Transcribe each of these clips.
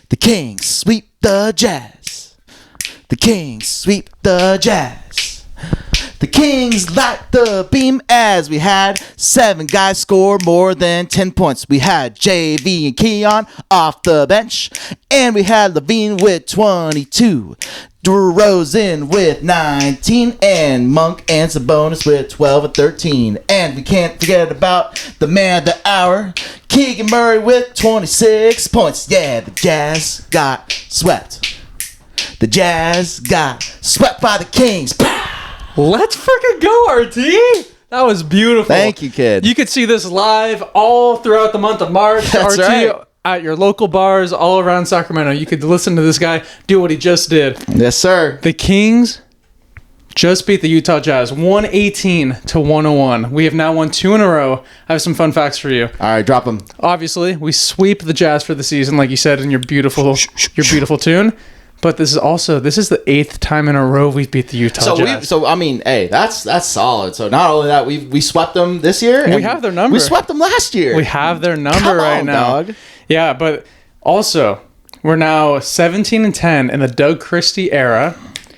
The Kings sweep the Jazz. The Kings sweep the Jazz. The Kings light the beam as we had 7 guys score more than 10 points. We had JV and Keon off the bench, and we had LaVine with 22, DeRozan with 19, and Monk and Sabonis with 12 and 13. And we can't forget about the man of the hour, Keegan Murray with 26 points. Yeah, the Jazz got swept. The Jazz got swept by the Kings. Let's freaking go, RT! That was beautiful. Thank you, kid. You could see this live all throughout the month of March. That's RT right. At your local bars all around Sacramento. You could listen to this guy do what he just did. Yes, sir. The Kings just beat the Utah Jazz 118-101. We have now won 2 in a row. I have some fun facts for you. All right, drop them. Obviously, we sweep the Jazz for the season, like you said in your beautiful tune. But this is the 8th time in a row we've beat the Utah Jazz. Hey, that's solid. So not only that, we swept them this year. We have their number. We swept them last year. We have their number right now. Dog. Yeah, but also we're now 17-10 in the Doug Christie era,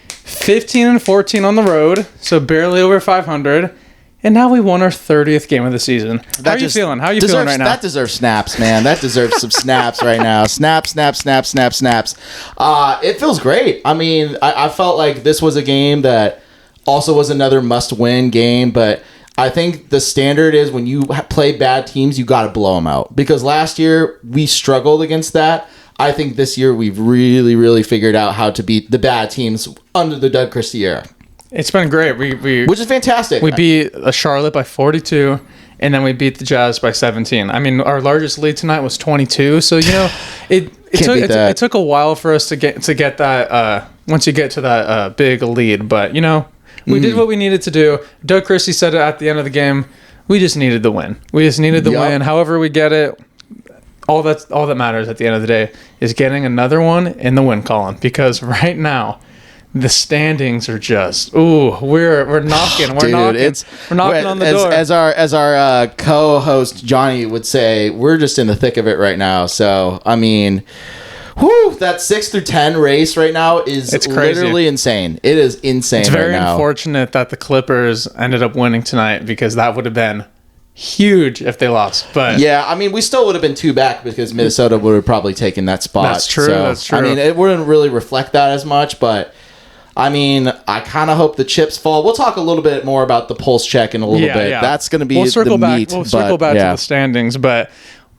15-14 on the road, so barely over 500. And now we won our 30th game of the season. How are you feeling? How are you feeling right now? That deserves snaps, man. That deserves some snaps right now. Snaps. It feels great. I mean, I felt like this was a game that also was another must-win game, but I think the standard is when you play bad teams, you got to blow them out. Because last year, we struggled against that. I think this year, we've really, really figured out how to beat the bad teams under the Doug Christie era. It's been great. Which is fantastic. We beat Charlotte by 42, and then we beat the Jazz by 17. I mean, our largest lead tonight was 22. So it took a while for us to get that. Once you get to that big lead, but we did what we needed to do. Doug Christie said it at the end of the game. We just needed the win. Win. However we get it. All that matters at the end of the day is getting another one in the win column, because right now the standings are just we're knocking. We're knocking on the door. As our co-host Johnny would say, we're just in the thick of it right now. So I mean, that 6 through 10 race right now is literally insane. It is insane. It's very right now. unfortunate that the Clippers ended up winning tonight, because that would have been huge if they lost. But yeah, I mean, we still would have been 2 back, because Minnesota would have probably taken that spot. That's true. That's true. I mean, it wouldn't really reflect that as much, but I mean, I kind of hope the chips fall. We'll talk a little bit more about the pulse check in a little bit. Yeah. That's going to be We'll circle back to the standings, but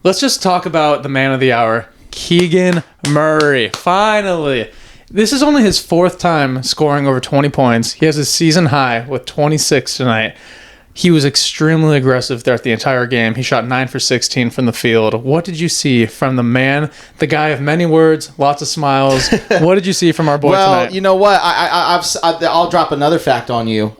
let's just talk about the man of the hour, Keegan Murray. Finally. This is only his 4th time scoring over 20 points. He has a season high with 26 tonight. He was extremely aggressive throughout the entire game. He shot 9 for 16 from the field. What did you see from the man, the guy of many words, lots of smiles? What did you see from our boy tonight? Well, you know what? I'll drop another fact on you.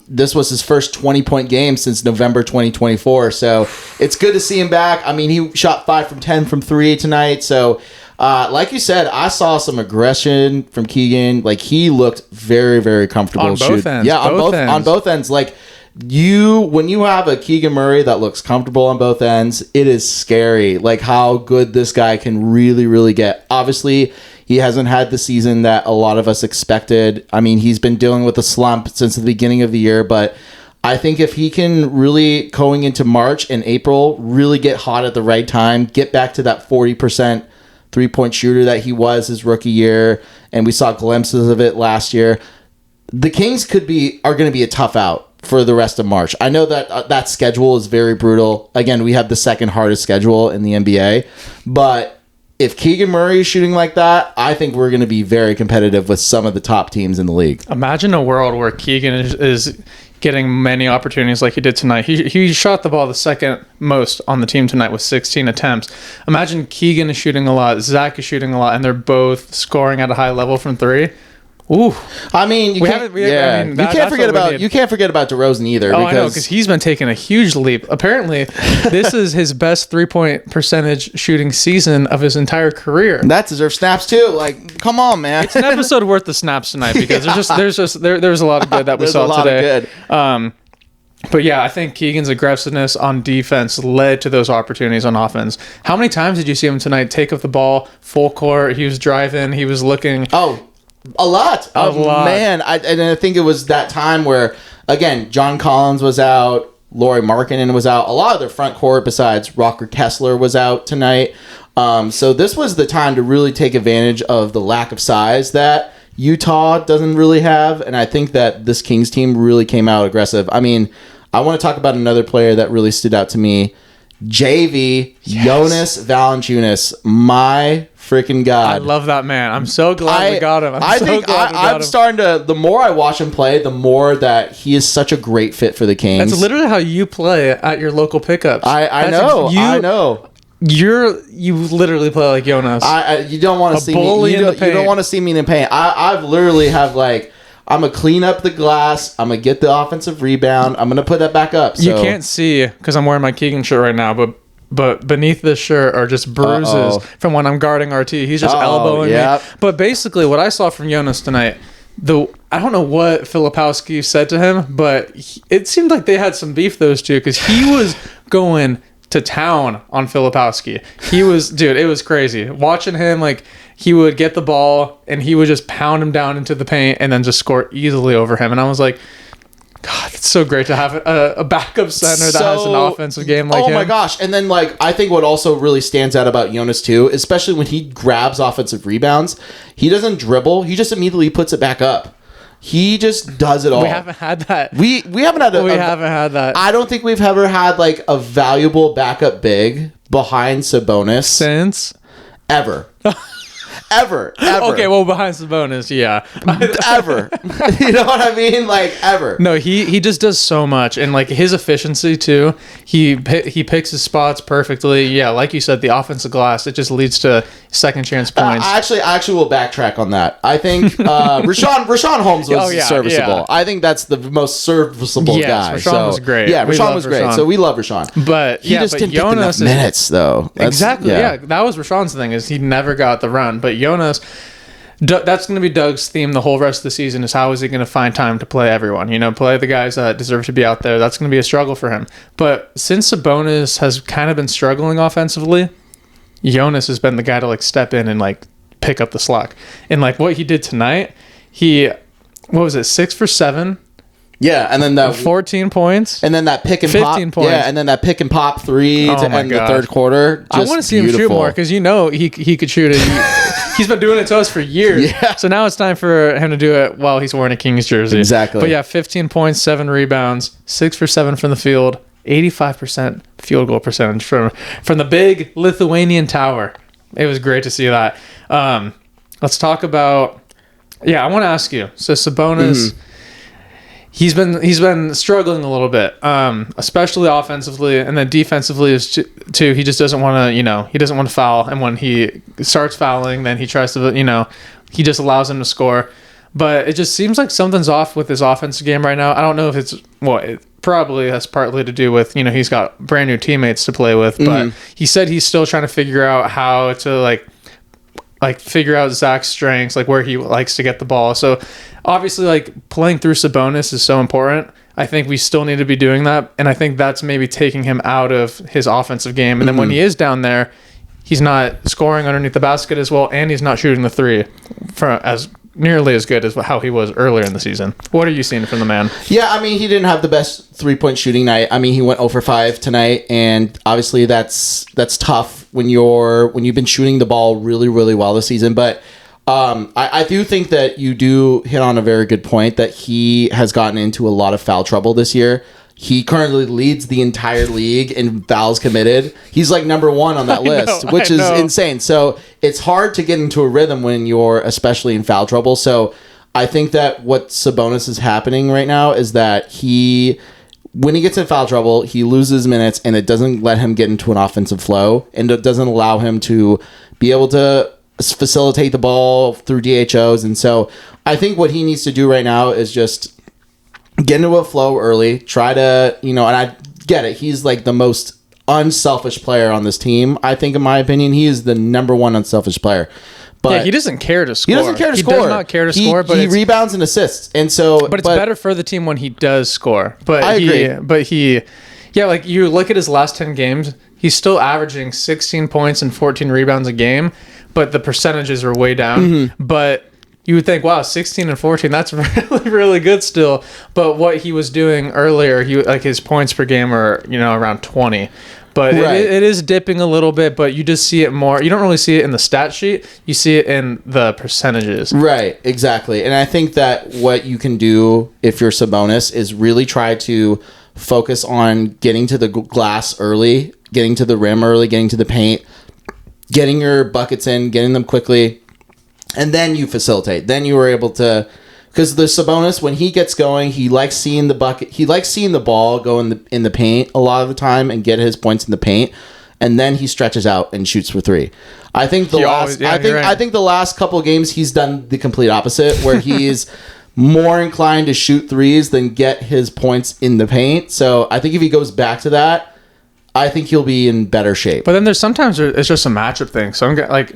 This was his first 20-point game since November 2024, so it's good to see him back. I mean, he shot 5 from 10 from 3 tonight, so like you said, I saw some aggression from Keegan. Like, he looked very, very comfortable. On both ends. Yeah, on both ends. Like, when you have a Keegan Murray that looks comfortable on both ends, it is scary, like how good this guy can really, really get. Obviously, he hasn't had the season that a lot of us expected. I mean, he's been dealing with a slump since the beginning of the year, but I think if he can really, going into March and April, really get hot at the right time, get back to that 40% three-point shooter that he was his rookie year, and we saw glimpses of it last year, the Kings are going to be a tough out for the rest of March. I know that that schedule is very brutal. Again, we have the second hardest schedule in the NBA, but if Keegan Murray is shooting like that, I think we're going to be very competitive with some of the top teams in the league. Imagine a world where Keegan is getting many opportunities like he did tonight. He shot the ball the second most on the team tonight with 16 attempts. Imagine Keegan is shooting a lot, Zach is shooting a lot, and they're both scoring at a high level from 3. Ooh, I mean, you can't forget about DeRozan either. I know, because he's been taking a huge leap. Apparently, this is his best 3-point percentage shooting season of his entire career. That deserves snaps too. Like, come on, man! It's an episode worth the snaps tonight, because there's a lot of good that we saw today. But yeah, I think Keegan's aggressiveness on defense led to those opportunities on offense. How many times did you see him tonight take up the ball full court? He was driving. He was looking. Oh, a lot. Man. And I think it was that time where, again, John Collins was out. Lauri Markkanen was out. A lot of their front court besides Rocker Kessler was out tonight. So this was the time to really take advantage of the lack of size that Utah doesn't really have. And I think that this Kings team really came out aggressive. I mean, I want to talk about another player that really stood out to me. JV, yes. Jonas Valanciunas. My freaking God. I love that man. I'm so glad we got him. I'm starting to, the more I watch him play, the more that he is such a great fit for the Kings. That's literally how you play at your local pickups. I know. You literally play like Jonas. You don't want to see me. You don't want to see me in pain. I've literally have like, I'm going to clean up the glass. I'm going to get the offensive rebound. I'm going to put that back up. So. You can't see because I'm wearing my Keegan shirt right now, but beneath this shirt are just bruises from when I'm guarding RT. He's just elbowing me. But basically what I saw from Jonas tonight, I don't know what Filipowski said to him, but it seemed like they had some beef, those two, because he was going to town on Filipowski. He was, dude, it was crazy. Watching him, like, he would get the ball and he would just pound him down into the paint and then just score easily over him. And I was like, God, it's so great to have a backup center that has an offensive game like him. Oh my gosh. And then, like, I think what also really stands out about Jonas too, especially when he grabs offensive rebounds, he doesn't dribble. He just immediately puts it back up. He just does it all. We haven't had that. We haven't had that. I don't think we've ever had like a valuable backup big behind Sabonis since ever. Ever. Okay, well, behind Sabonis, yeah. Ever. You know what I mean? Like, ever. No, he just does so much. And, like, his efficiency, too. He picks his spots perfectly. Yeah, like you said, the offensive glass, it just leads to second chance points. I actually will backtrack on that. I think Rashawn Holmes was serviceable. Yeah. I think that's the most serviceable guy. Rashawn was great. Yeah, Rashawn was great. So we love Rashawn. But he just didn't get enough minutes, though. Exactly. Yeah, that was Rashawn's thing, is he never got the run. But Jonas, that's going to be Doug's theme the whole rest of the season, is how is he going to find time to play everyone? You know, play the guys that deserve to be out there. That's going to be a struggle for him. But since Sabonis has kind of been struggling offensively, Jonas has been the guy to like step in and like pick up the slack. And like what he did tonight, what was it, 6 for 7? Yeah, and then that 14 points, and then that pick and 15 pop, points. Yeah, and then that pick and pop 3 to end the third quarter. I want to see him shoot more because he could shoot it. He's been doing it to us for years. Yeah. So now it's time for him to do it while he's wearing a Kings jersey. Exactly. But yeah, 15 points, 7 rebounds, 6 for 7 from the field, 85% field goal percentage from the big Lithuanian tower. It was great to see that. Let's talk about. Yeah, I want to ask you. So Sabonis. Mm-hmm. He's been struggling a little bit, especially offensively, and then defensively too. He just doesn't want to, he doesn't want to foul, and when he starts fouling, then he tries to, he just allows him to score. But it just seems like something's off with his offensive game right now. I don't know if it probably has partly to do with, he's got brand new teammates to play with, but he said he's still trying to figure out how to like figure out Zach's strengths, like where he likes to get the ball. So obviously, like, playing through Sabonis is so important. I think we still need to be doing that, and I think that's maybe taking him out of his offensive game. And then when he is down there, he's not scoring underneath the basket as well, and he's not shooting the three as nearly as good as how he was earlier in the season. What are you seeing from the man? Yeah, I mean, he didn't have the best 3-point shooting night. I mean, he went 0 for 5 tonight, and obviously that's tough when you've been shooting the ball really, really well this season. But I do think that you do hit on a very good point that he has gotten into a lot of foul trouble this year. He currently leads the entire league in fouls committed. He's like number 1 on that list, which is insane. So it's hard to get into a rhythm when you're especially in foul trouble. So I think that what Sabonis is happening right now is that when he gets in foul trouble, he loses minutes, and it doesn't let him get into an offensive flow, and it doesn't allow him to be able to facilitate the ball through DHOs. And so I think what he needs to do right now is just get into a flow early, try to, and I get it. He's like the most unselfish player on this team. I think, in my opinion, he is the number 1 unselfish player. But he doesn't care to score. He doesn't care to score. He does not care to score, but he rebounds and assists. And so but it's better for the team when he does score. But I agree. But like you look at his last 10 games, he's still averaging 16 points and 14 rebounds a game, but the percentages are way down. Mm-hmm. But you would think, wow, 16 and 14, that's really, really good still. But what he was doing earlier, his points per game are, around 20. But it is dipping a little bit, but you just see it more. You don't really see it in the stat sheet. You see it in the percentages. Right, exactly. And I think that what you can do if you're Sabonis is really try to focus on getting to the glass early, getting to the rim early, getting to the paint, getting your buckets in, getting them quickly, and then you facilitate. Then you were able to... Because the Sabonis, when he gets going, he likes seeing the bucket. He likes seeing the ball go in the paint a lot of the time and get his points in the paint, and then he stretches out and shoots for three. I think I think the last couple of games he's done the complete opposite, where he's more inclined to shoot threes than get his points in the paint. So I think if he goes back to that, I think he'll be in better shape. But then it's just a matchup thing. So I'm like.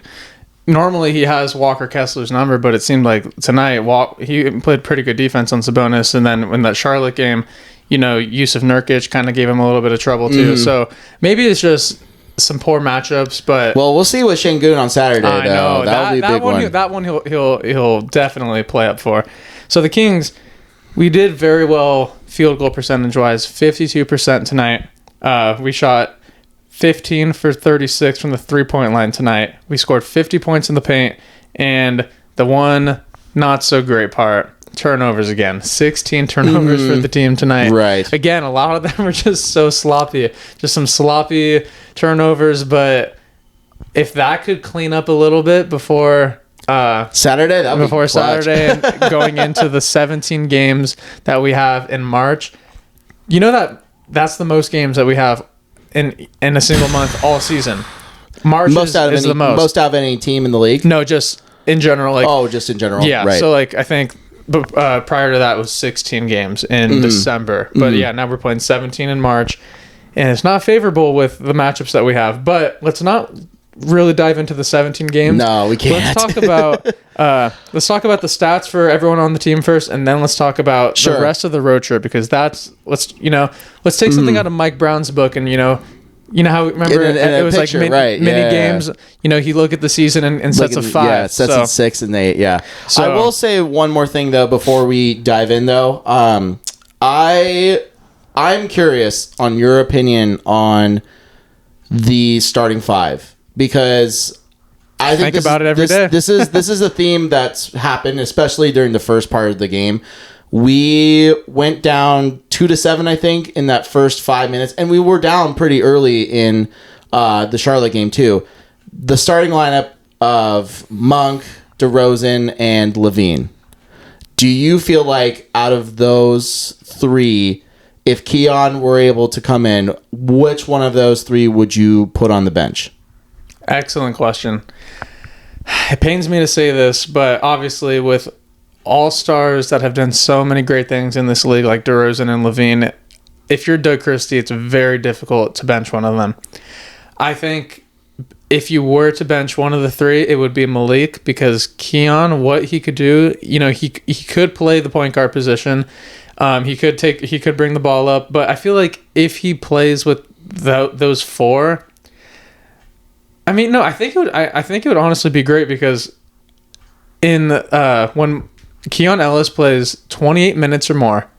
Normally he has Walker Kessler's number, but it seemed like tonight he played pretty good defense on Sabonis, and then in that Charlotte game, Yusuf Nurkic kind of gave him a little bit of trouble too. Mm. So maybe it's just some poor matchups, but we'll see with Şengün on Saturday. I know that'll be a big one. That one he'll definitely play up for. So the Kings, we did very well field goal percentage wise, 52% tonight. We shot 15 for 36 from the 3-point line tonight. We scored 50 points in the paint, and the one not so great part, turnovers again. 16 turnovers for the team tonight. Right. Again, a lot of them are just so sloppy. Just some sloppy turnovers, but if that could clean up a little bit before Saturday, and going into the 17 games that we have in March, that's the most games that we have in a single month all season. March is the most. Most out of any team in the league? No, just in general. Just in general. Yeah, right. So I think prior to that was 16 games in December. But now we're playing 17 in March, and it's not favorable with the matchups that we have. But let's not really dive into the 17 games. No, we can't. Let's talk about the stats for everyone on the team first, and then let's talk about the rest of the road trip, because let's take something out of Mike Brown's book, and you know how remember it was picture, like mini games. He look at the season and sets of 5. Yeah, sets of 6 and 8. Yeah. So I will say one more thing though before we dive in though. I'm curious on your opinion on the starting 5. Because I think about it every day. This is a theme that's happened, especially during the first part of the game. We went down 2-7, I think, in that first 5 minutes, and we were down pretty early in the Charlotte game too. The starting lineup of Monk, DeRozan, and LaVine. Do you feel like out of those 3, if Keon were able to come in, which one of those 3 would you put on the bench? Excellent question. It pains me to say this, but obviously with all-stars that have done so many great things in this league, like DeRozan and LaVine, if you're Doug Christie, it's very difficult to bench one of them. I think if you were to bench one of the 3, it would be Malik, because Keon, what he could do, he could play the point guard position. He could bring the ball up, but I feel like if he plays with those 4, I mean, no, I think it would honestly be great, because when Keon Ellis plays 28 minutes or more,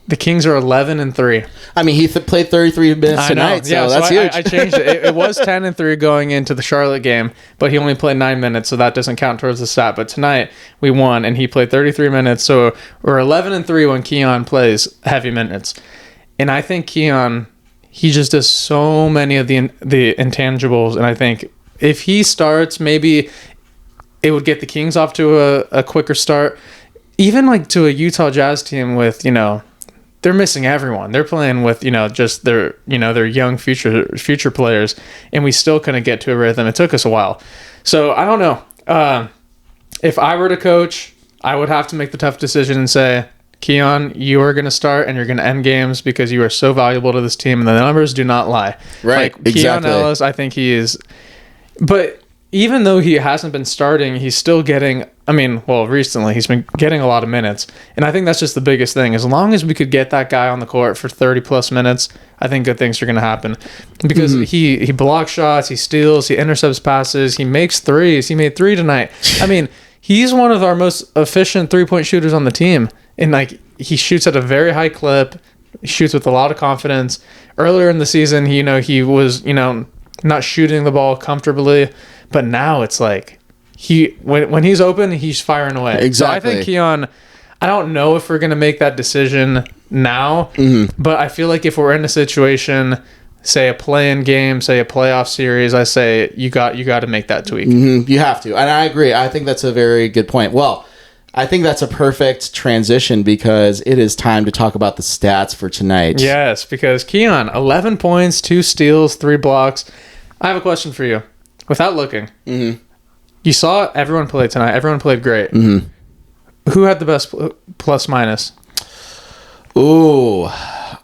the Kings are 11-3. I mean, he played 33 minutes tonight, so that's huge. I changed it. It was 10-3 going into the Charlotte game, but he only played 9 minutes, so that doesn't count towards the stat. But tonight we won, and he played 33 minutes, so we're 11-3 when Keon plays heavy minutes. And I think Keon, he just does so many of the intangibles, and I think if he starts, maybe it would get the Kings off to a quicker start. Even like to a Utah Jazz team with, they're missing everyone. They're playing with, just their young future players, and we still couldn't get to a rhythm. It took us a while. So I don't know. If I were to coach, I would have to make the tough decision and say, Keon, you are going to start and you're going to end games because you are so valuable to this team, and the numbers do not lie. Right, exactly. Keon Ellis, I think he is. But even though he hasn't been starting, he's still getting, recently he's been getting a lot of minutes. And I think that's just the biggest thing. As long as we could get that guy on the court for 30 plus minutes, I think good things are going to happen. Because he blocks shots, he steals, he intercepts passes, he makes threes. He made 3 tonight. I mean, he's one of our most efficient 3-point shooters on the team. And like, he shoots at a very high clip. He shoots with a lot of confidence. Earlier in the season, he was, not shooting the ball comfortably. But now it's like when he's open, he's firing away. Exactly. So I think Keon, I don't know if we're going to make that decision now, but I feel like if we're in a situation, say a play-in game, say a playoff series, I say you got to make that tweak. You have to. And I agree. I think that's a very good point. Well, I think that's a perfect transition because it is time to talk about the stats for tonight. Yes, because Keon, 11 points, 2 steals, 3 blocks. I have a question for you. Without looking, you saw everyone play tonight. Everyone played great. Who had the best plus minus? Ooh,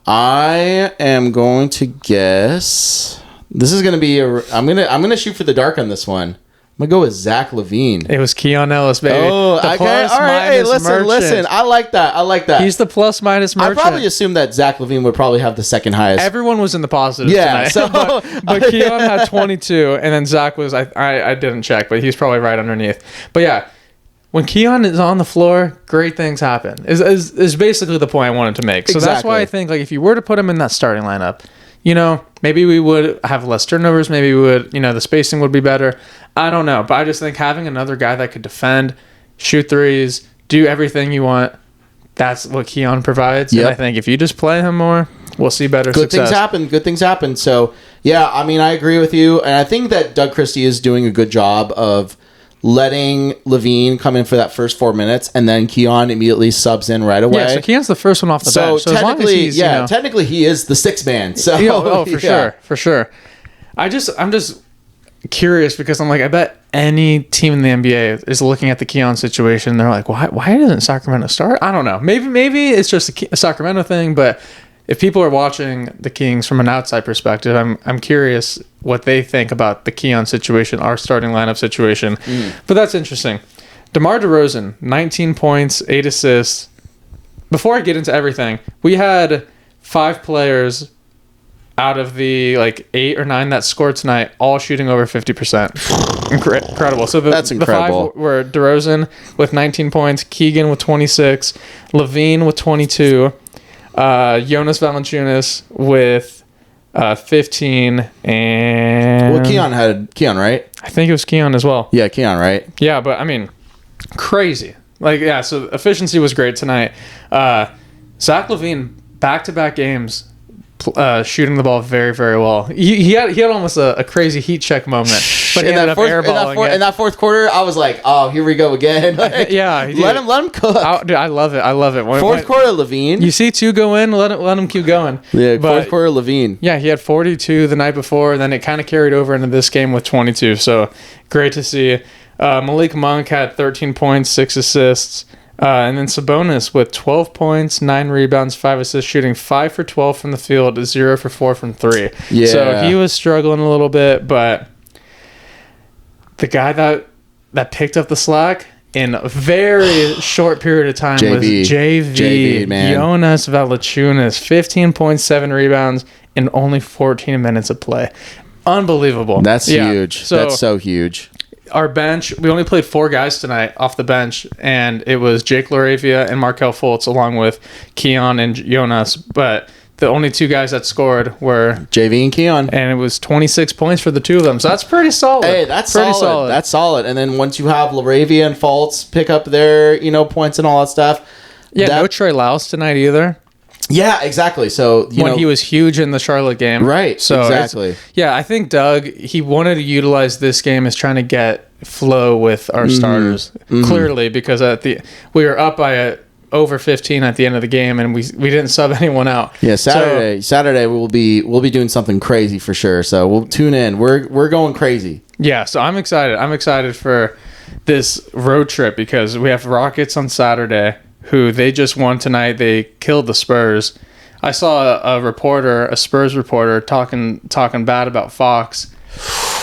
I am going to guess. This is going to be I'm gonna shoot for the dark on this one. I'm gonna go with Zach LaVine. It was Keon Ellis, baby. Oh, okay. All right. Hey, listen. I like that. He's the plus minus merchant. I probably assumed that Zach LaVine would probably have the second highest. Everyone was in the positive tonight. So, but Keon had 22, and then Zach was, I didn't check, but he's probably right underneath. But yeah, when Keon is on the floor, great things happen. Is basically the point I wanted to make. So That's why I think, like, if you were to put him in that starting lineup, maybe we would have less turnovers. Maybe we would, the spacing would be better. I don't know. But I just think having another guy that could defend, shoot threes, do everything you want, that's what Keon provides. Yep. And I think if you just play him more, we'll see better success. Good things happen. So, yeah, I agree with you. And I think that Doug Christie is doing a good job of letting LaVine come in for that first 4 minutes, and then Keon immediately subs in right away. Yeah, so Keon's the first one off the bench. So technically, technically he is the sixth man. So for sure. I'm just curious because I'm like, I bet any team in the NBA is looking at the Keon situation. They're like, why doesn't Sacramento start? I don't know. Maybe it's just a Sacramento thing, but if people are watching the Kings from an outside perspective, I'm curious what they think about the Keon situation, our starting lineup situation. But that's interesting. DeMar DeRozan, 19 points, 8 assists. Before I get into everything, we had 5 players out of the 8 or 9 that scored tonight, all shooting over 50%. Incredible. So that's incredible. The 5 were DeRozan with 19 points, Keegan with 26, LaVine with 22. Jonas Valanciunas with 15, and Keon had Keon, right? I think it was Keon as well. Yeah, Keon, right? Yeah, but crazy. So efficiency was great tonight. Zach LaVine, back-to-back games, shooting the ball very, very well. He had almost a crazy heat check moment, but he ended up airballing it. In that fourth quarter, I was like, "Oh, here we go again." Let him cook. Dude, I love it. Fourth quarter, LaVine. You see 2 go in, let him keep going. Yeah, fourth quarter, LaVine. Yeah, he had 42 the night before, and then it kind of carried over into this game with 22. So great to see. Malik Monk had 13 points, 6 assists. And then Sabonis with 12 points, 9 rebounds, 5 assists, shooting 5 for 12 from the field, 0 for 4 from 3. Yeah. So he was struggling a little bit, but the guy that picked up the slack in a very short period of time was JV, man. Jonas Valanciunas, 15 points, 7 rebounds, in only 14 minutes of play. Unbelievable. That's huge. That's so huge. Our bench, we only played 4 guys tonight off the bench, and it was Jake LaRavia and Markelle Fultz along with Keon and Jonas, but the only 2 guys that scored were JV and Keon, and it was 26 points for the 2 of them, so that's pretty solid. Hey, that's pretty solid. That's solid. And then once you have LaRavia and Fultz pick up their points and all that stuff. No Trey Lyles tonight either. Yeah, exactly. So he was huge in the Charlotte game, right? So exactly. I think Doug, he wanted to utilize this game as trying to get flow with our starters, clearly, because we were up by over 15 at the end of the game, and we didn't sub anyone out. Yeah, Saturday we'll be doing something crazy for sure. So we'll tune in. We're going crazy. Yeah, so I'm excited. I'm excited for this road trip because we have Rockets on Saturday, who they just won tonight. They killed the Spurs. I saw a Spurs reporter talking bad about Fox,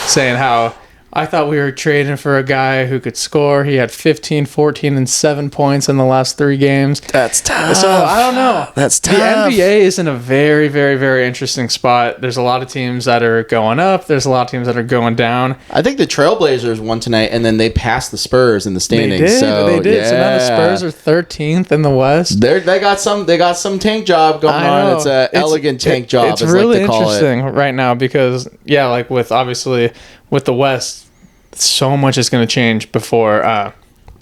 saying how I thought we were trading for a guy who could score. He had 15, 14, and 7 points in the last 3 games. That's tough. So I don't know. That's tough. The NBA is in a very, very, very interesting spot. There's a lot of teams that are going up. There's a lot of teams that are going down. I think the Trailblazers won tonight, and then they passed the Spurs in the standings. They did. So, they did. Yeah. So now the Spurs are 13th in the West. They got some tank job going on. It's an elegant tank job. It's really interesting right now because like with the West. So much is going to change before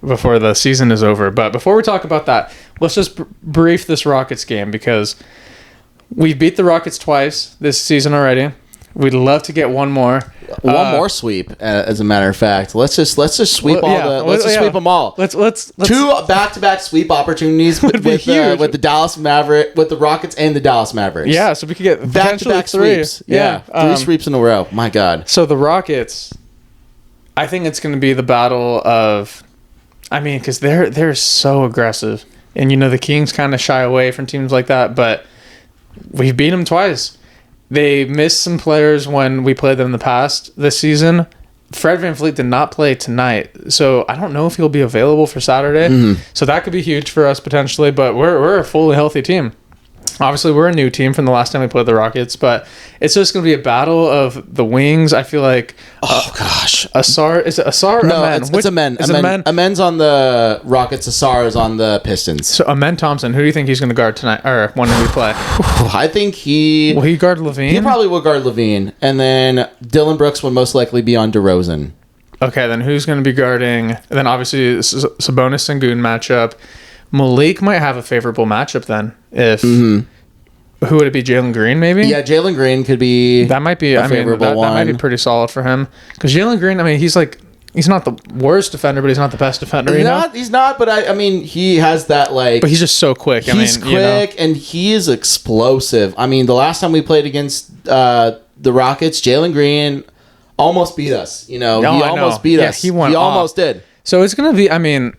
the season is over. But before we talk about that, let's just brief this Rockets game because we beat the Rockets twice this season already. We'd love to get one more. One more sweep, as a matter of fact. Let's just sweep sweep them all. Let's 2 back-to-back sweep opportunities with the Dallas Maverick, with the Rockets and the Dallas Mavericks. Yeah, so we could get back-to-back 3 sweeps. Yeah, 3 sweeps in a row. My God. So the Rockets, I think it's going to be the battle of, because they're so aggressive, and the Kings kind of shy away from teams like that. But we've beat them twice. They missed some players when we played them in the past this season. Fred VanVleet did not play tonight, so I don't know if he'll be available for Saturday. Mm-hmm. So that could be huge for us potentially. But we're a fully healthy team. Obviously, we're a new team from the last time we played the Rockets, but it's just going to be a battle of the wings. I feel like... Asar... Is it Asar or no, Amen? It's Amen. Amen's on the Rockets. Asar is on the Pistons. So, Amen Thompson, who do you think he's going to guard tonight? Or when we play? I think he... Will he guard LaVine? He probably will guard LaVine. And then Dylan Brooks will most likely be on DeRozan. Okay, then who's going to be guarding... And then obviously, Sabonis and Goon matchup. Malik might have a favorable matchup then. If who would it be? Jalen Green, maybe? Yeah, Jalen Green could be. That might be. That might be pretty solid for him because Jalen Green. He's not the worst defender, but he's not the best defender. He's not. But he has that But he's just so quick. He's quick and he is explosive. The last time we played against the Rockets, Jalen Green almost beat us. He almost beat us. He almost did. So it's going to be,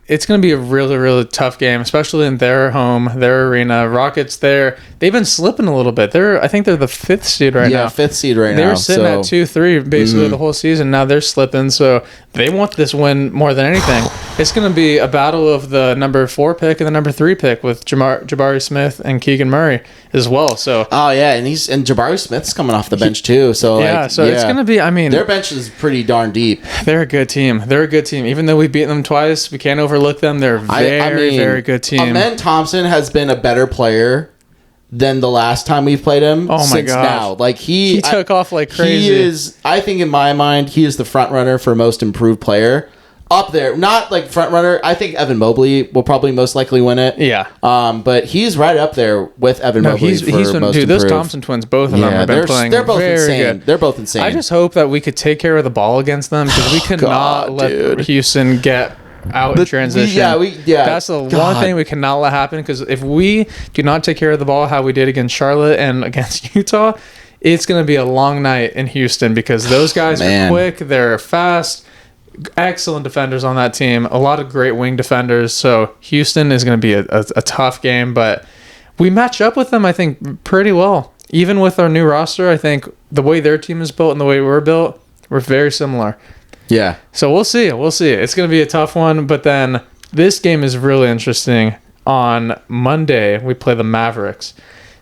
it's going to be a really, really tough game, especially in their home, their arena. Rockets, they've been slipping a little bit. I think they're the 5th seed right now. Yeah, 5th seed right now. They were sitting at 2-3 basically the whole season. Now they're slipping, so they want this win more than anything. It's going to be a battle of the number 4 pick and the number 3 pick with Jabari Smith and Keegan Murray as well. So and Jabari Smith's coming off the bench too. So it's going to be. Their bench is pretty darn deep. They're a good team. Even though we've beaten them twice, we can't overlook them. They're very good team. Amen Thompson has been a better player than the last time we've played him. Oh my gosh. Now, he took off like crazy. I think in my mind, he is the front runner for most improved player. Up there, not like front runner. I think Evan Mobley will probably most likely win it. Yeah. But he's right up there with Evan Mobley he's been, most improved. Those Thompson twins, both of them have been playing. They're both very insane. Good. They're both insane. I just hope that we could take care of the ball against them because we could not let Houston get out in transition. That's the one thing we cannot let happen because if we do not take care of the ball how we did against Charlotte and against Utah, it's going to be a long night in Houston because those guys are quick, they're fast. Excellent defenders on that team. A lot of great wing defenders. So Houston is going to be a tough game, but we match up with them, I think, pretty well. Even with our new roster, I think the way their team is built and the way we're built, we're very similar. Yeah. So we'll see. It's going to be a tough one, but then this game is really interesting. On Monday, we play the Mavericks.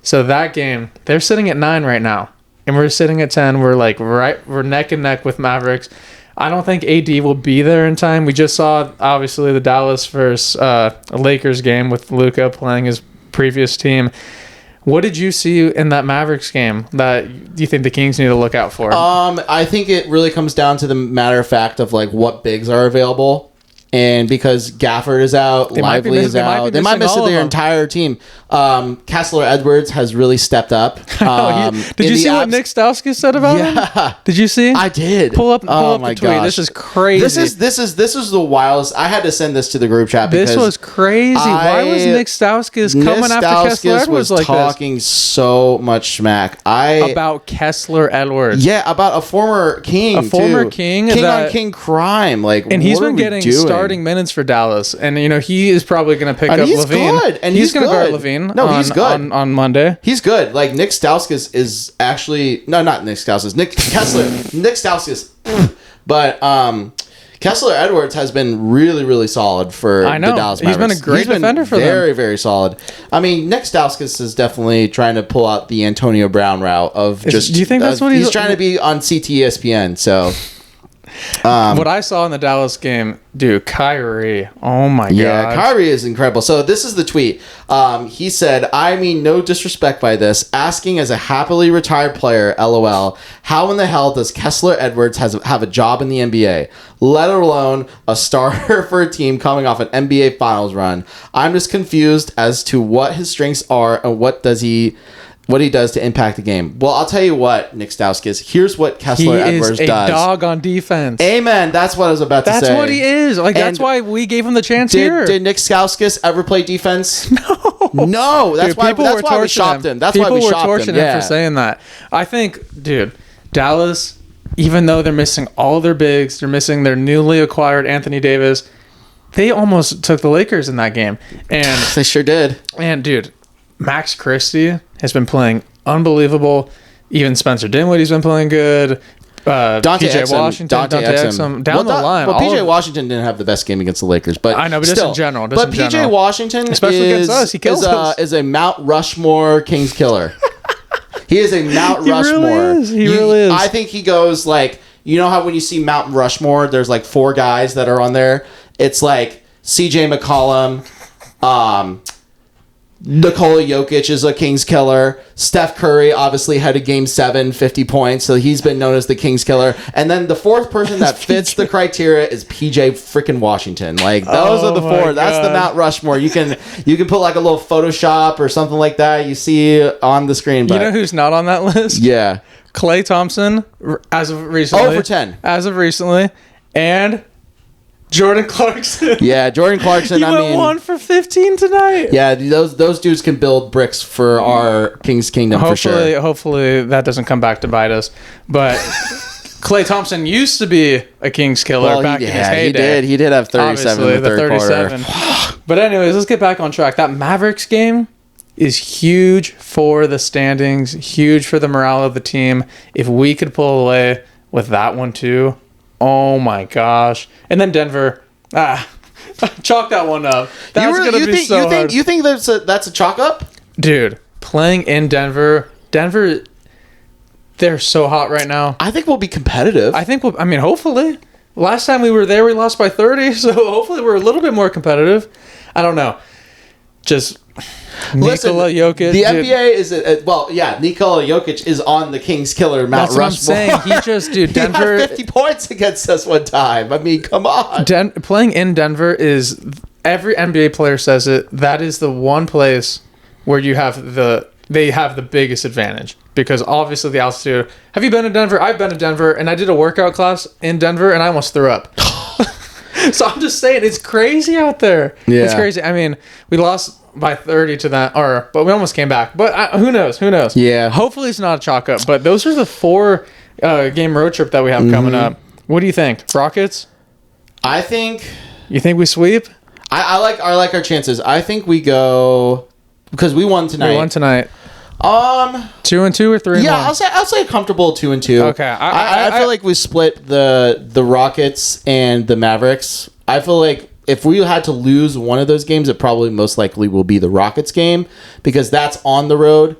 So that game, they're sitting at 9 right now, and we're sitting at 10. We're neck and neck with Mavericks. I don't think AD will be there in time. We just saw, obviously, the Dallas versus Lakers game with Luka playing his previous team. What did you see in that Mavericks game that you think the Kings need to look out for? I think it really comes down to the matter of fact of what bigs are available. And because Gafford is out, Lively is out, they might miss their entire team. Kessler Edwards has really stepped up. Did you see what Nick Stauskas said about him? Did you see? I did. Pull up the tweet. Gosh. This is crazy. This is the wildest. I had to send this to the group chat because this was crazy. Why was Nick Stauskas coming after Kessler Edwards like this? Talking so much smack. About Kessler Edwards. Yeah, about a former King. King on King crime. And he's been getting starting minutes for Dallas, and he is probably going to pick up LaVine. Good. And he's going to guard LaVine. No, he's good on Monday. He's good. Nick Stauskas is actually not Nick Stauskas. Nick Kessler. Nick Stauskas But Kessler Edwards has been really, really solid for the Dallas Mavericks. He's been a great defender for them. Very, very solid. I mean, Nick Stauskas is definitely trying to pull out the Antonio Brown route of just... Do you think that's what he's trying to be on CTESPN, so... what I saw in the Dallas game, dude, Kyrie. Oh my god. Yeah, Kyrie is incredible. So this is the tweet. He said, "I mean no disrespect by this. Asking as a happily retired player, LOL, how in the hell does Kessler Edwards have a job in the NBA? Let alone a starter for a team coming off an NBA Finals run. I'm just confused as to what his strengths are and what he does to impact the game." Well, I'll tell you what, Nick Stauskas. Here's what Kessler Edwards does. He is a dog on defense. Amen. That's what I was about to say. That's what he is. That's why we gave him the chance here. Did Nick Stauskas ever play defense? No. That's why we shopped him. People were torching him for saying that. I think, dude, Dallas, even though they're missing all their bigs, they're missing their newly acquired Anthony Davis, they almost took the Lakers in that game. And they sure did. And, dude, Max Christie has been playing unbelievable. Even Spencer Dinwiddie's been playing good. PJ Washington, Dante Exum, down the line. Well, PJ Washington didn't have the best game against the Lakers, but I know, but still, just in general. But PJ Washington, especially against us, he kills us. Is a Mount Rushmore Kings killer. He is a Mount Rushmore. He really is. I think he goes like, you know how when you see Mount Rushmore, there's like 4 guys that are on there. It's like CJ McCollum, Nikola Jokic is a Kings killer. Steph Curry obviously had a game 7, 50 points, so he's been known as the Kings killer. And then the 4th person that fits the criteria is PJ freaking Washington. Like those are the 4. That's the Mount Rushmore. You can put like a little Photoshop or something like that. You see on the screen. But, you know who's not on that list? Yeah, Klay Thompson, as of recently. 0 for 10. As of recently, and Jordan Clarkson. Yeah, Jordan Clarkson. He went 1 for 15 tonight. Yeah, those dudes can build bricks for our King's Kingdom for sure. Hopefully that doesn't come back to bite us. But Klay Thompson used to be a Kings killer back in his heyday. He did have 37 in the third quarter. But anyways, let's get back on track. That Mavericks game is huge for the standings, huge for the morale of the team. If we could pull away with that one too, oh my gosh. And then Denver, chalk that one up. That's going to be so hard. You think that's a chalk up? Dude, playing in Denver, they're so hot right now. I think we'll be competitive. Hopefully. Last time we were there, we lost by 30, so hopefully we're a little bit more competitive. I don't know. Just Nikola Jokic. The NBA is Nikola Jokic is on the Kings killer Mount Rushmore. That's what I'm saying. He just, dude, Denver. He had 50 points against us one time. I mean, come on. Playing in Denver is, every NBA player says it, that is the one place where they have the biggest advantage, because obviously the altitude. Have you been to Denver? I've been to Denver, and I did a workout class in Denver, and I almost threw up. So I'm just saying, it's crazy out there. Yeah. It's crazy. I mean, we lost by 30 to that, but we almost came back. But who knows? Yeah. Hopefully it's not a chalk up. But those are the 4 game road trip that we have coming up. What do you think? Rockets? You think we sweep? I like our chances. I think we go, because we won tonight. 2-2 or 3-1? Yeah, I'll say a comfortable 2-2. Okay. I feel like we split the Rockets and the Mavericks. I feel like if we had to lose one of those games, it probably most likely will be the Rockets game, because that's on the road.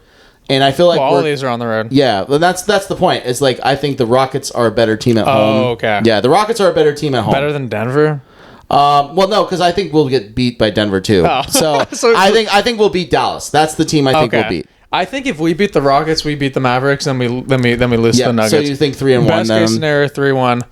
And I feel like all of these are on the road. Yeah, but that's the point. It's like, I think the Rockets are a better team at home. Oh, okay. Yeah, the Rockets are a better team at home. Better than Denver? Well, no, because I think we'll get beat by Denver too. Oh. So I think we'll beat Dallas. That's the team I think we'll beat. I think if we beat the Rockets, we beat the Mavericks, then we lose the Nuggets. So you think 3-1? Best case scenario, 3-1.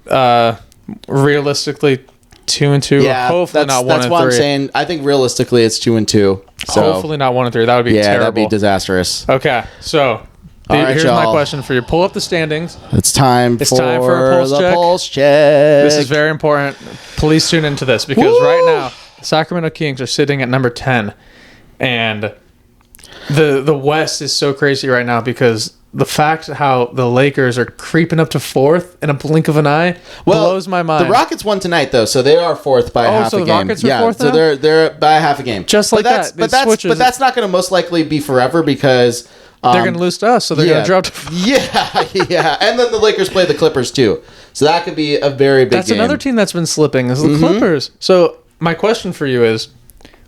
3-1. Realistically, 2-2. Yeah, hopefully not 1-3. That's what I'm saying. I think realistically it's 2-2. So hopefully not 1-3. That would be terrible. Yeah, that'd be disastrous. Okay, so here's my question for you. Pull up the standings. It's time for a pulse check. This is very important. Please tune into this, because right now the Sacramento Kings are sitting at number 10, and the West is so crazy right now, because the fact how the Lakers are creeping up to 4th in a blink of an eye blows my mind. The Rockets won tonight, though, so they are 4th by half a game. So the Rockets are 4th now? So they're by half a game. Just like that. But that's not going to most likely be forever, because they're going to lose to us, so they're going to drop to... Yeah. And then the Lakers play the Clippers, too. So that could be a very big game. That's another team that's been slipping is the Clippers. So my question for you is,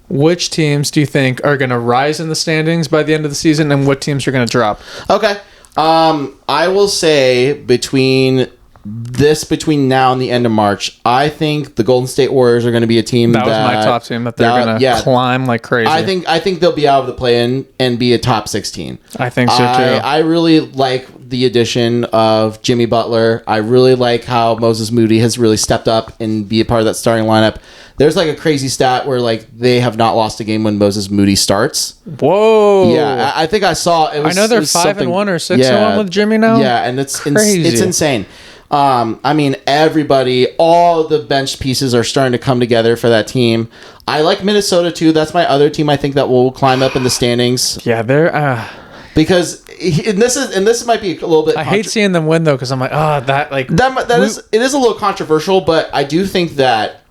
which teams do you think are going to rise in the standings by the end of the season, and what teams are going to drop? Okay. I will say between now and the end of March, I think the Golden State Warriors are going to be a team that was my top team that they're going to climb like crazy. I think they'll be out of the play-in and be a top 16. I think so too. I really like the addition of Jimmy Butler. I really like how Moses Moody has really stepped up and be a part of that starting lineup. There's like a crazy stat where like they have not lost a game when Moses Moody starts. Whoa! Yeah, I think I saw it. I know they're 5-1 or 6-1 with Jimmy now. Yeah, and it's crazy. It's insane. I mean, all the bench pieces are starting to come together for that team. I like Minnesota too. That's my other team. I think that will climb up in the standings. Yeah, they're because this might be a little bit. I hate seeing them win though, because I'm like, it is a little controversial, but I do think that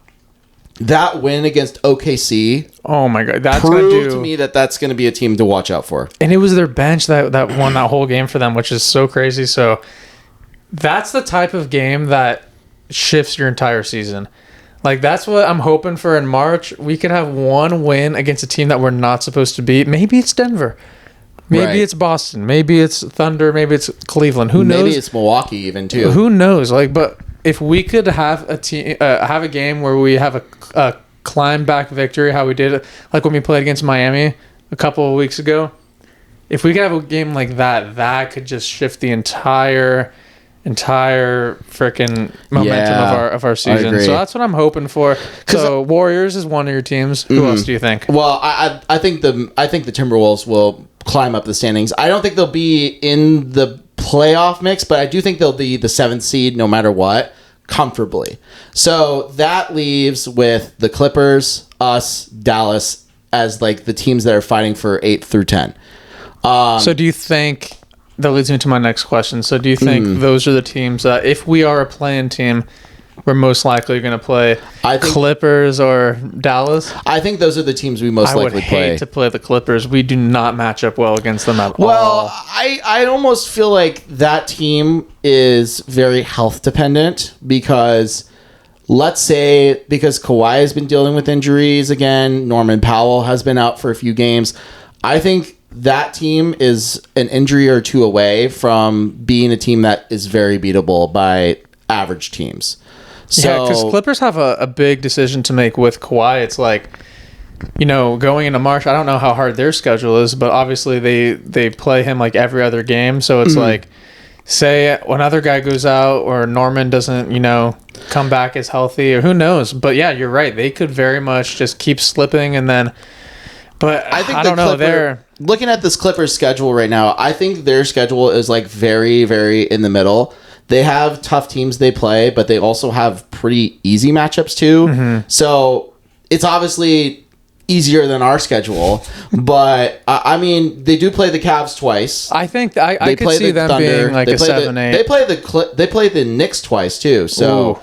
win against OKC. Oh my god, that's proved to me that's going to be a team to watch out for. And it was their bench that won that whole game for them, which is so crazy. So. That's the type of game that shifts your entire season. Like, that's what I'm hoping for in March. We could have one win against a team that we're not supposed to beat. Maybe it's Denver. Maybe it's Boston. Maybe it's Thunder. Maybe it's Cleveland. Who knows? Maybe it's Milwaukee even, too. Who knows? Like, but if we could have a team, have a game where we have a climb back victory, how we did it, like when we played against Miami a couple of weeks ago. If we could have a game like that, that could just shift the entire freaking momentum of our season. So that's what I'm hoping for. So Warriors is one of your teams. Who else do you think? Well, I think the Timberwolves will climb up the standings. I don't think they'll be in the playoff mix, but I do think they'll be the 7th seed no matter what, comfortably. So that leaves with the Clippers, us, Dallas as like the teams that are fighting for 8 through 10. So do you think that leads me to my next question? So do you think those are the teams that, if we are a play-in team, we're most likely going to play Clippers or Dallas? I think those are the teams we most likely play. I would hate to play the Clippers. We do not match up well against them at all. Well, I almost feel like that team is very health dependent because let's say because Kawhi has been dealing with injuries again, Norman Powell has been out for a few games. I think that team is an injury or two away from being a team that is very beatable by average teams. So, because Clippers have a big decision to make with Kawhi. It's like, going into March, I don't know how hard their schedule is, but obviously they play him like every other game. So it's like, say another guy goes out or Norman doesn't, come back as healthy, or who knows. But yeah, you're right. They could very much just keep slipping and then... But I don't know. They're looking at this Clippers schedule right now. I think their schedule is like very, very in the middle. They have tough teams they play, but they also have pretty easy matchups too. Mm-hmm. So it's obviously easier than our schedule. But I mean, they do play the Cavs twice. I think I could see them Thunder. Being like a 7-8. They play the Knicks twice too. So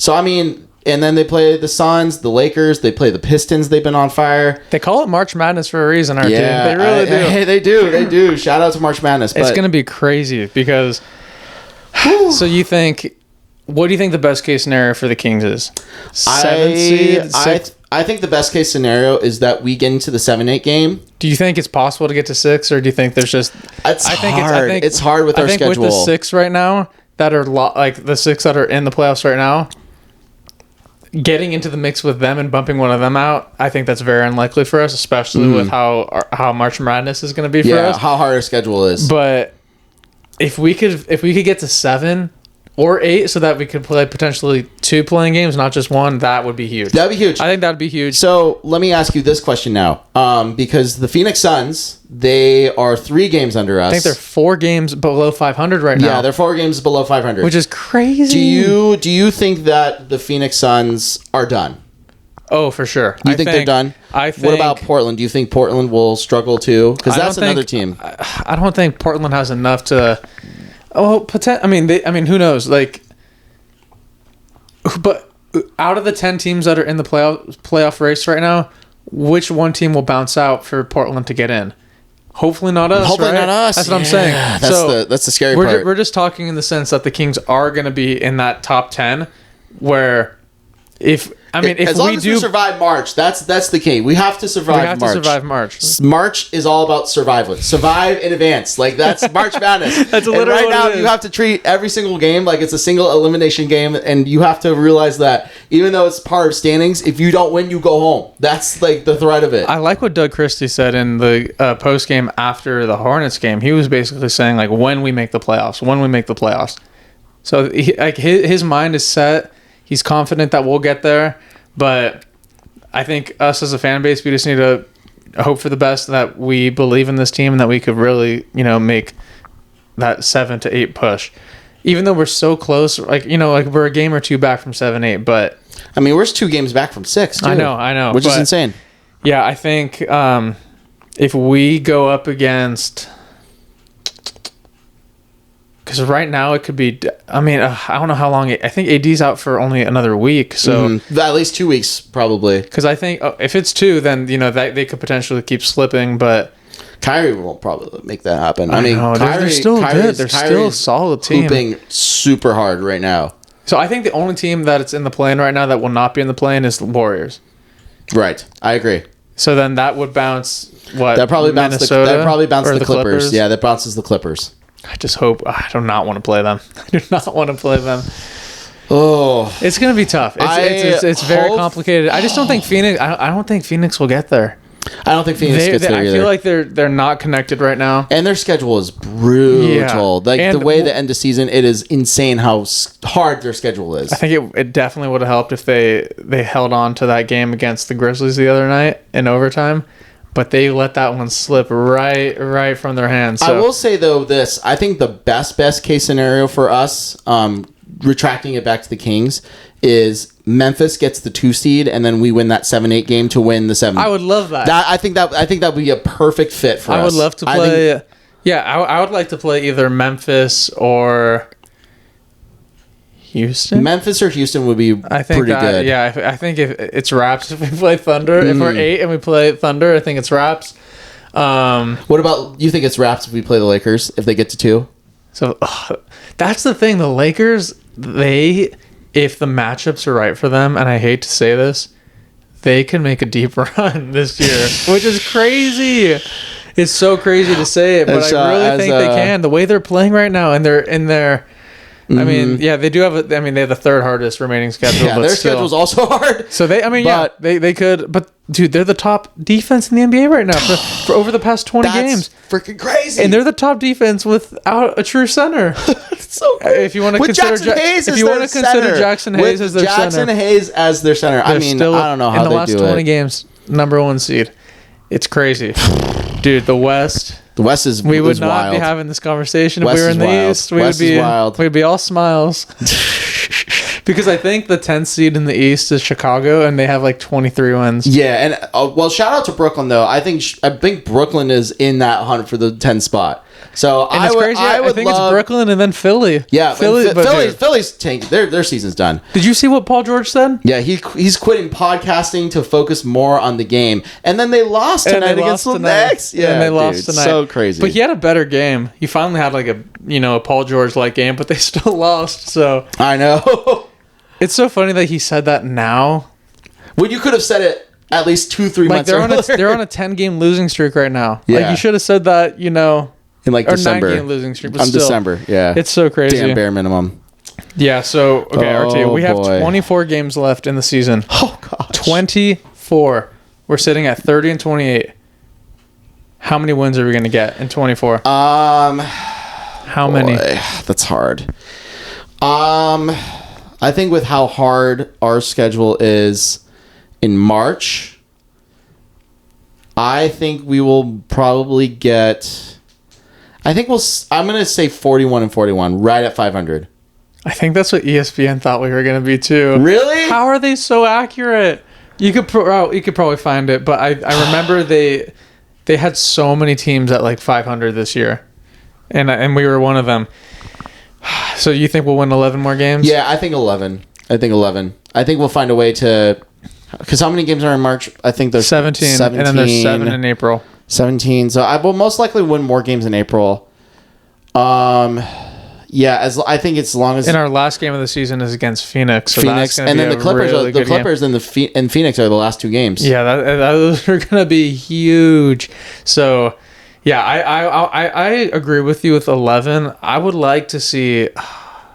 I mean. And then they play the Suns, the Lakers. They play the Pistons. They've been on fire. They call it March Madness for a reason, our team. They really do. Hey, they do. Shout out to March Madness. It's going to be crazy because... So you think... What do you think the best case scenario for the Kings is? 7 seed? I think the best case scenario is that we get into the 7-8 game. Do you think it's possible to get to 6, or do you think there's just... It's hard. It's hard with our schedule. I think with the 6 right now, that are like the 6 that are in the playoffs right now... Getting into the mix with them and bumping one of them out, I think that's very unlikely for us, especially with how March Madness is going to be for us. How hard our schedule is. But if we could get to 7 or 8, so that we could play potentially 2 playing games, not just one, that would be huge. That'd be huge. I think that'd be huge. So let me ask you this question now, because the Phoenix Suns, they are 3 games under us. I think they're 4 games below 500 right now. Yeah, they're 4 games below 500, which is crazy. Do you think that the Phoenix Suns are done? Oh, for sure. You think they're done? I think. What about Portland? Do you think Portland will struggle too? Because that's another team. I don't think Portland has enough to. Oh, I mean, who knows? Like, but out of the 10 teams that are in the playoff race right now, which one team will bounce out for Portland to get in? Hopefully not us. Hopefully right? not us. That's what I'm saying. That's the scary part. We're just talking in the sense that the Kings are going to be in that top 10, where if we survive March, that's the key. We have to survive March. March is all about survival. Survive in advance. Like, that's March Madness. That's literally right what now it is. you have to treat every single game like it's a single elimination game, and you have to realize that even though it's part of standings, if you don't win, you go home. That's like the threat of it. I like what Doug Christie said in the post game after the Hornets game. He was basically saying, like, when we make the playoffs. So his mind is set. He's confident that we'll get there, but I think us as a fan base, we just need to hope for the best, that we believe in this team and that we could really, make that 7 to 8 push. Even though we're so close, we're a game or two back from 7-8, but I mean, we're 2 games back from 6, too. I know, which is insane. Yeah, I think if we go up against, because right now it could be, I don't know how long. I think AD's out for only another week. So at least 2 weeks, probably. Because I think if it's 2, then, that they could potentially keep slipping. But Kyrie won't probably make that happen. They're still good. They're still a solid team. Hooping super hard right now. So I think the only team that's in the play-in right now that will not be in the play-in is the Warriors. Right. I agree. So then that would bounce, That probably bounce the Clippers. Yeah, that bounces the Clippers. I just hope. I do not want to play them. Oh, it's going to be tough. It's very complicated. I just don't think Phoenix. I don't think Phoenix will get there. I don't think Phoenix gets there either. I feel like they're not connected right now, and their schedule is brutal. Yeah. The way the end of season, it is insane how hard their schedule is. I think it definitely would have helped if they held on to that game against the Grizzlies the other night in overtime. But they let that one slip right from their hands. So. I will say, though, this. I think the best case scenario for us, retracting it back to the Kings, is Memphis gets the 2 seed, and then we win that 7-8 game to win the 7. I would love that. I think that would be a perfect fit for us. I would love to play... I would like to play either Memphis or... Houston? Memphis or Houston would be pretty good. Yeah, I think if it's Raps if we play Thunder. If we're 8 and we play Thunder, I think it's Raps. What about, you think it's Raps if we play the Lakers, if they get to 2? So that's the thing. The Lakers, if the matchups are right for them, and I hate to say this, they can make a deep run this year, which is crazy. It's so crazy to say it, but I really think they can. The way they're playing right now, and they're in their... I mean, they do have. They have the 3rd hardest remaining schedule. Yeah, but their schedule's also hard. So they could. But dude, they're the top defense in the NBA right now for over the past 20 games. Freaking crazy. And they're the top defense without a true center. It's so crazy. If you want to consider Jackson Hayes as their center, Jackson Hayes as their center. I mean, I don't know how they do it. In the last 20 games, number 1 seed. It's crazy, dude. The West is we would not wild. Be having this conversation if we were in the East. We'd be all smiles. Because I think the 10th seed in the East is Chicago, and they have like 23 wins. Yeah, and shout out to Brooklyn though. I think Brooklyn is in that hunt for the 10th spot. So and I think it's Brooklyn and then Philly. Yeah, Philly's tanked. Their season's done. Did you see what Paul George said? Yeah, he's quitting podcasting to focus more on the game. And then they lost tonight against the Knicks. Yeah, and they lost tonight. So crazy. But he had a better game. He finally had like a Paul George like game, but they still lost. So I know. It's so funny that he said that now. Well, you could have said it at least 2-3 months earlier. They're on a 10-game losing streak right now. Yeah. Like you should have said that, in like December. 9-game losing streak. But still, December, yeah. It's so crazy. Damn bare minimum. Yeah, so RT, we have 24 games left in the season. Oh gosh. 24. We're sitting at 30 and 28. How many wins are we going to get in 24? How many? That's hard. I think with how hard our schedule is in March, I think we will probably get... I'm going to say 41 and 41, right at 500. I think that's what ESPN thought we were going to be too. Really? How are they so accurate? You could probably find it, but I remember they had so many teams at like 500 this year, and we were one of them. So you think we'll win 11 more games? Yeah, I think 11. I think we'll find a way to... Because how many games are in March? I think there's 17, and then there's 7 in April. 17. So I will most likely win more games in April. Yeah, I think it's as long as... And our last game of the season is against Phoenix. So Phoenix, and then the Clippers, really the Clippers and Phoenix are the last 2 games. Yeah, those are going to be huge. So, yeah, I agree with you with 11. I would like to see...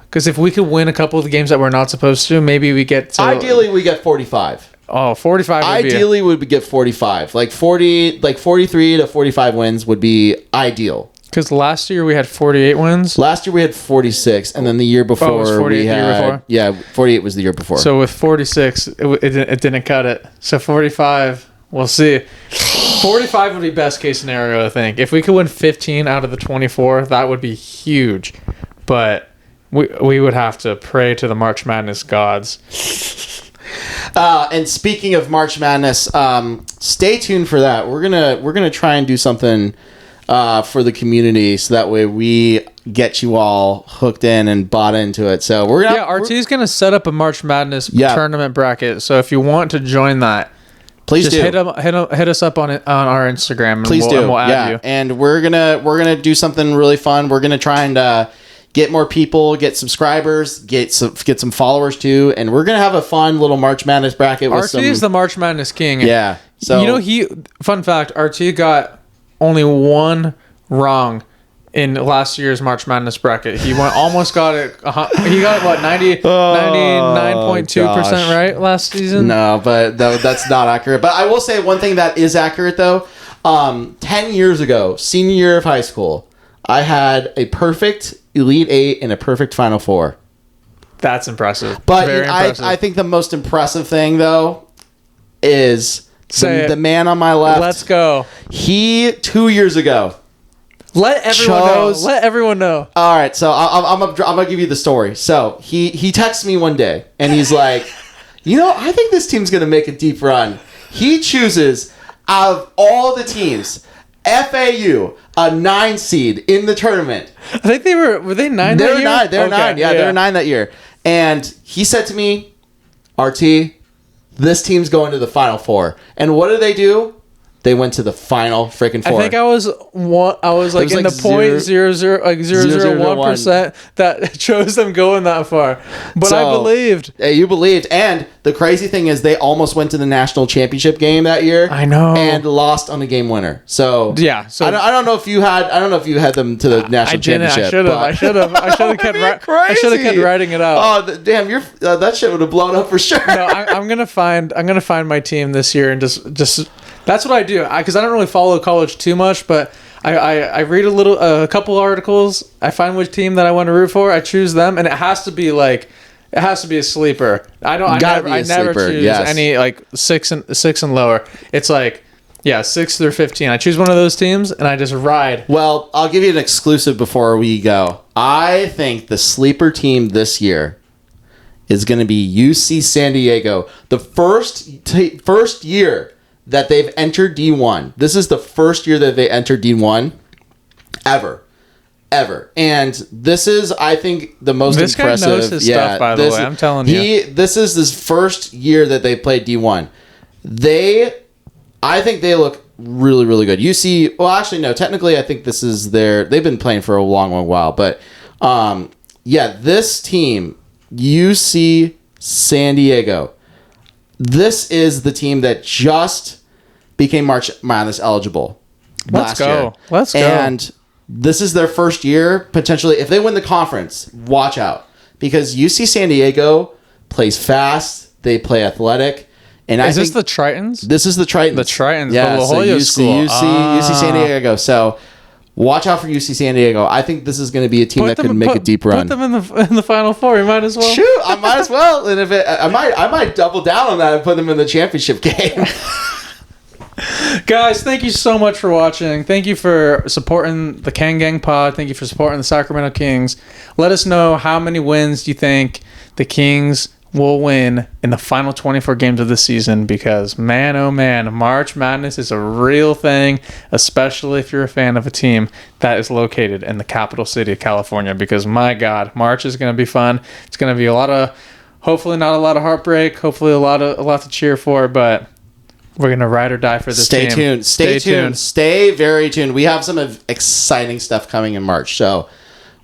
Because if we could win a couple of the games that we're not supposed to, maybe we get to... Ideally, we get 45. Oh, 45 would Ideally, we get 45. Like 43 to 45 wins would be ideal. Because last year we had 48 wins. Last year we had 46, and then the year before it was 48 we had... the year before? Yeah, 48 was the year before. So with 46, it didn't cut it. So 45, we'll see. 45 would be best case scenario, I think. If we could win 15 out of the 24, that would be huge. But we would have to pray to the March Madness gods. And speaking of March Madness, stay tuned for that. We're gonna try and do something for the community, so that way we get you all hooked in and bought into it. So RT is gonna set up a March Madness tournament bracket. So if you want to join that, please just do. hit us up on our Instagram. And please do. And we'll add you. And we're gonna do something really fun. We're gonna try and get more people, get subscribers, get some followers too, and we're gonna have a fun little March Madness bracket. RT is the March Madness king. Yeah. So fun fact, RT got only one wrong in last year's March Madness bracket. He almost got it. He got what 99.2% right last season. No, but that's not accurate. But I will say one thing that is accurate though. 10 years ago, senior year of high school, I had a perfect Elite 8 and a perfect Final 4. That's impressive. But Very impressive. I think the most impressive thing though is the man on my left. Let's go. He 2 years ago. Let everyone know. All right, so I'm gonna give you the story. So he texts me one day and he's like, I think this team's gonna make a deep run. He chooses out of all the teams, FAU, a 9 seed in the tournament. I think were they 9 that year? They were 9. Yeah, they were 9 that year. And he said to me, RT, this team's going to the Final Four. And what did they do? They went to the Final freaking Four. I think I was like in the 0.001% that chose them going that far. But I believed. Yeah, you believed. And the crazy thing is they almost went to the national championship game that year. I know. And lost on a game winner. So yeah. So I don't know if you had them to the national championship. I should have kept writing it out. Oh damn! That shit would have blown up for sure. No, I'm gonna find my team this year and just. That's what I do, because I don't really follow college too much, but I read a couple articles. I find which team that I want to root for. I choose them, and it has to be a sleeper. I never choose any like six and lower. It's like 6 through 15. I choose one of those teams, and I just ride. Well, I'll give you an exclusive before we go. I think the sleeper team this year is going to be UC San Diego. The first year that they've entered D1. This is the first year that they entered D1 ever. And this is, I think, the most impressive. This guy knows his stuff, by the way. I'm telling you. This is his first year that they played D1. I think they look really, really good. UC, well, actually, no. Technically, I think this is they've been playing for a long, long while. But, this team, UC San Diego, this is the team that just became March Madness eligible last year. Let's go. And this is their first year, potentially. If they win the conference, watch out. Because UC San Diego plays fast. They play athletic. And is this the Tritons? This is the Tritons. The Tritons, yeah, the La Jolla school. UC San Diego. So watch out for UC San Diego. I think this is going to be a team that could make a deep run. Put them in the Final Four. You might as well. Shoot, I might as well. And I might double down on that and put them in the championship game. Guys, thank you so much for watching. Thank you for supporting the Kang Gang pod. Thank you for supporting the Sacramento Kings. Let us know how many wins you think the Kings will win in the final 24 games of the season, because man, oh man, March Madness is a real thing, especially if you're a fan of a team that is located in the capital city of California, because my God, March is going to be fun. It's going to be hopefully not a lot of heartbreak, hopefully a lot to cheer for, but We're gonna ride or die for this Stay team. tuned. Stay tuned. Stay very tuned. We have some exciting stuff coming in March. So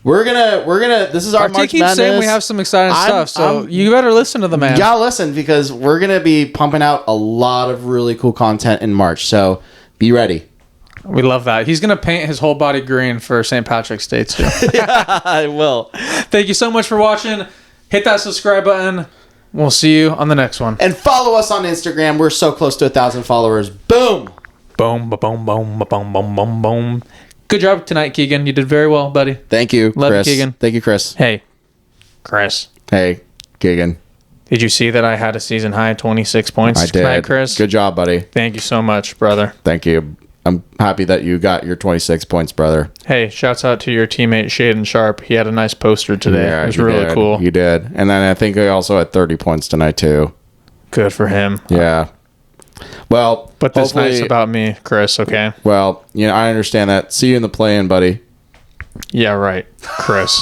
we're gonna. This is our March Madness. Saying we have some exciting stuff. So you better listen to the man. Yeah, listen, because we're gonna be pumping out a lot of really cool content in March. So be ready. We love that. He's gonna paint his whole body green for St. Patrick's Day too. Yeah, I will. Thank you so much for watching. Hit that subscribe button. We'll see you on the next one. And follow us on Instagram. We're so close to 1,000 followers. Boom. Boom, boom, boom, boom, boom, boom, boom. Good job tonight, Keegan. You did very well, buddy. Thank you, Love Chris. you, Keegan. Thank you, Chris. Hey, Chris. Hey, Keegan. Did you see that I had a season high 26 points I did. tonight, Chris? Good job, buddy. Thank you so much, brother. Thank you. I'm happy that you got your 26 points, brother. Hey, shouts out to your teammate Shaden Sharp. He had a nice poster today. Yeah, it was really cool. You did. And then I think I also had 30 points tonight, too. Good for him. Yeah. Well, but this night's about me, Chris, okay? Well, I understand that. See you in the play-in, buddy. Yeah, right, Chris.